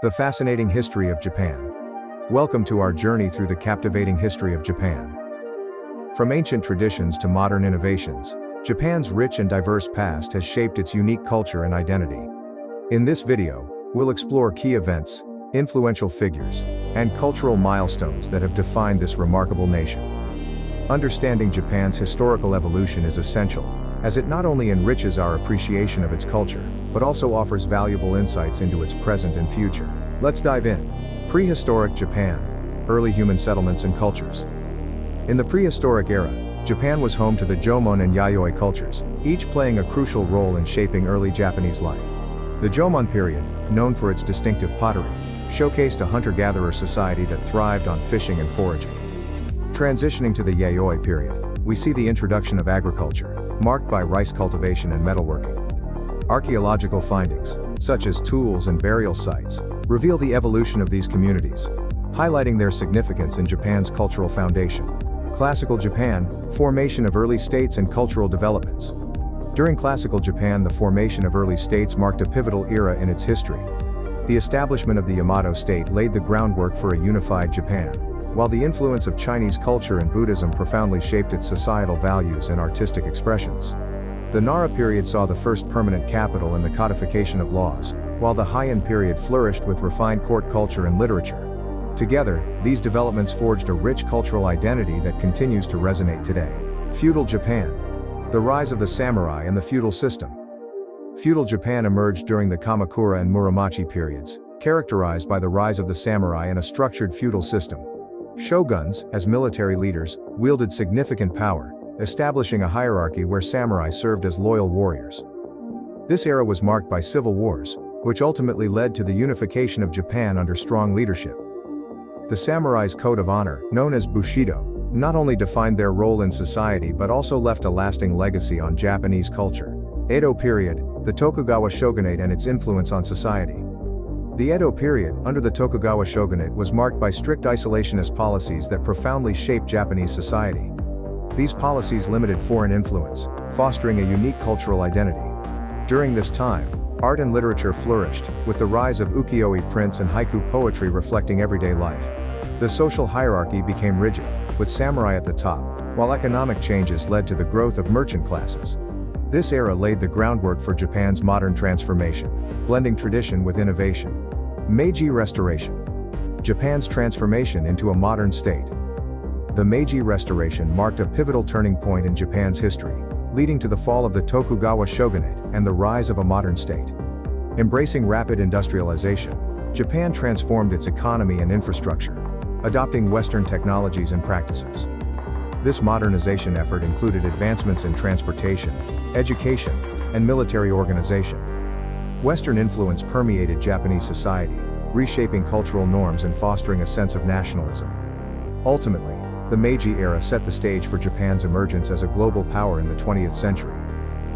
The fascinating history of Japan. Welcome to our journey through the captivating history of Japan. From ancient traditions to modern innovations, Japan's rich and diverse past has shaped its unique culture and identity. In this video, we'll explore key events, influential figures, and cultural milestones that have defined this remarkable nation. Understanding Japan's historical evolution is essential, as it not only enriches our appreciation of its culture, but also offers valuable insights into its present and future. Let's dive in. Prehistoric Japan. Early human settlements and cultures. In the prehistoric era, Japan was home to the Jomon and Yayoi cultures, each playing a crucial role in shaping early Japanese life. The Jomon period, known for its distinctive pottery, showcased a hunter-gatherer society that thrived on fishing and foraging. Transitioning to the Yayoi period, we see the introduction of agriculture, marked by rice cultivation and metalworking. Archaeological findings, such as tools and burial sites, reveal the evolution of these communities, highlighting their significance in Japan's cultural foundation. Classical Japan, formation of early states and cultural developments. During Classical Japan, the formation of early states marked a pivotal era in its history. The establishment of the Yamato state laid the groundwork for a unified Japan, while the influence of Chinese culture and Buddhism profoundly shaped its societal values and artistic expressions. The Nara period saw the first permanent capital and the codification of laws, while the Heian period flourished with refined court culture and literature. Together, these developments forged a rich cultural identity that continues to resonate today. Feudal Japan. The rise of the samurai and the feudal system. Feudal Japan emerged during the Kamakura and Muromachi periods, characterized by the rise of the samurai and a structured feudal system. Shoguns, as military leaders, wielded significant power, establishing a hierarchy where samurai served as loyal warriors. This era was marked by civil wars, which ultimately led to the unification of Japan under strong leadership. The samurai's code of honor, known as Bushido, not only defined their role in society but also left a lasting legacy on Japanese culture. Edo Period, the Tokugawa shogunate and its influence on society. The Edo period, under the Tokugawa shogunate, was marked by strict isolationist policies that profoundly shaped Japanese society. These policies limited foreign influence, fostering a unique cultural identity. During this time, art and literature flourished, with the rise of ukiyo-e prints and haiku poetry reflecting everyday life. The social hierarchy became rigid, with samurai at the top, while economic changes led to the growth of merchant classes. This era laid the groundwork for Japan's modern transformation, blending tradition with innovation. Meiji Restoration. Japan's transformation into a modern state. The Meiji Restoration marked a pivotal turning point in Japan's history, leading to the fall of the Tokugawa shogunate and the rise of a modern state. Embracing rapid industrialization, Japan transformed its economy and infrastructure, adopting Western technologies and practices. This modernization effort included advancements in transportation, education, and military organization. Western influence permeated Japanese society, reshaping cultural norms and fostering a sense of nationalism. Ultimately, the Meiji era set the stage for Japan's emergence as a global power in the 20th century.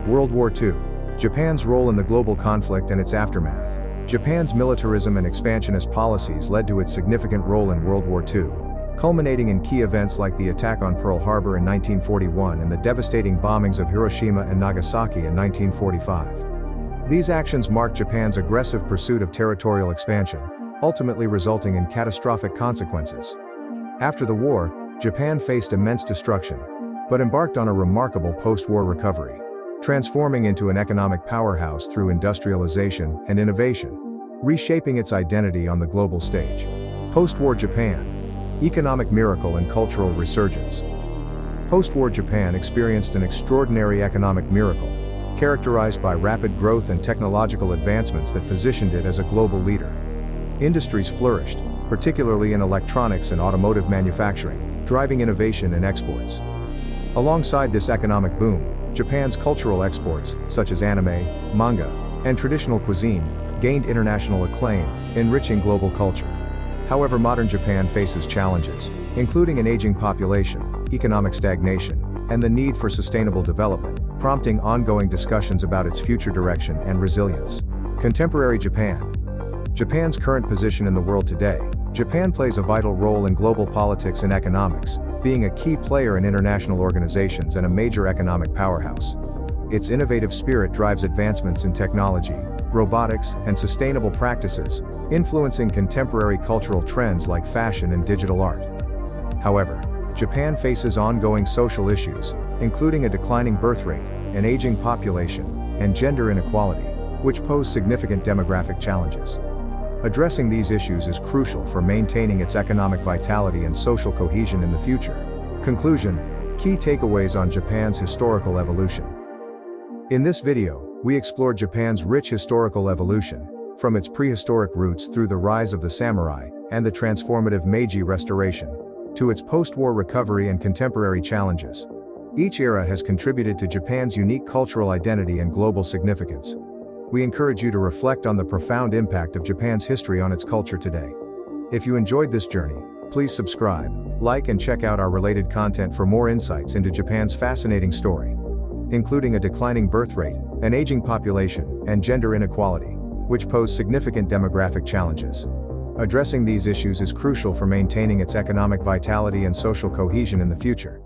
World War II. Japan's role in the global conflict and its aftermath. Japan's militarism and expansionist policies led to its significant role in World War II, culminating in key events like the attack on Pearl Harbor in 1941 and the devastating bombings of Hiroshima and Nagasaki in 1945. These actions marked Japan's aggressive pursuit of territorial expansion, ultimately resulting in catastrophic consequences. After the war, Japan faced immense destruction, but embarked on a remarkable post-war recovery, transforming into an economic powerhouse through industrialization and innovation, reshaping its identity on the global stage. Post-war Japan. Economic miracle and cultural resurgence. Post-war Japan experienced an extraordinary economic miracle, characterized by rapid growth and technological advancements that positioned it as a global leader. Industries flourished, particularly in electronics and automotive manufacturing, driving innovation and exports. Alongside this economic boom, Japan's cultural exports, such as anime, manga, and traditional cuisine, gained international acclaim, enriching global culture. However, modern Japan faces challenges, including an aging population, economic stagnation, and the need for sustainable development, prompting ongoing discussions about its future direction and resilience. Contemporary Japan. Japan's current position in the world today. Japan plays a vital role in global politics and economics, being a key player in international organizations and a major economic powerhouse. Its innovative spirit drives advancements in technology, robotics, and sustainable practices, influencing contemporary cultural trends like fashion and digital art. However, Japan faces ongoing social issues, including a declining birth rate, an aging population, and gender inequality, which pose significant demographic challenges. Addressing these issues is crucial for maintaining its economic vitality and social cohesion in the future. Conclusion: key takeaways on Japan's historical evolution. In this video, we explored Japan's rich historical evolution, from its prehistoric roots through the rise of the samurai, and the transformative Meiji Restoration, to its post-war recovery and contemporary challenges. Each era has contributed to Japan's unique cultural identity and global significance. We encourage you to reflect on the profound impact of Japan's history on its culture today. If you enjoyed this journey, please subscribe, like, and check out our related content for more insights into Japan's fascinating story, including a declining birth rate, an aging population, and gender inequality, which pose significant demographic challenges. Addressing these issues is crucial for maintaining its economic vitality and social cohesion in the future.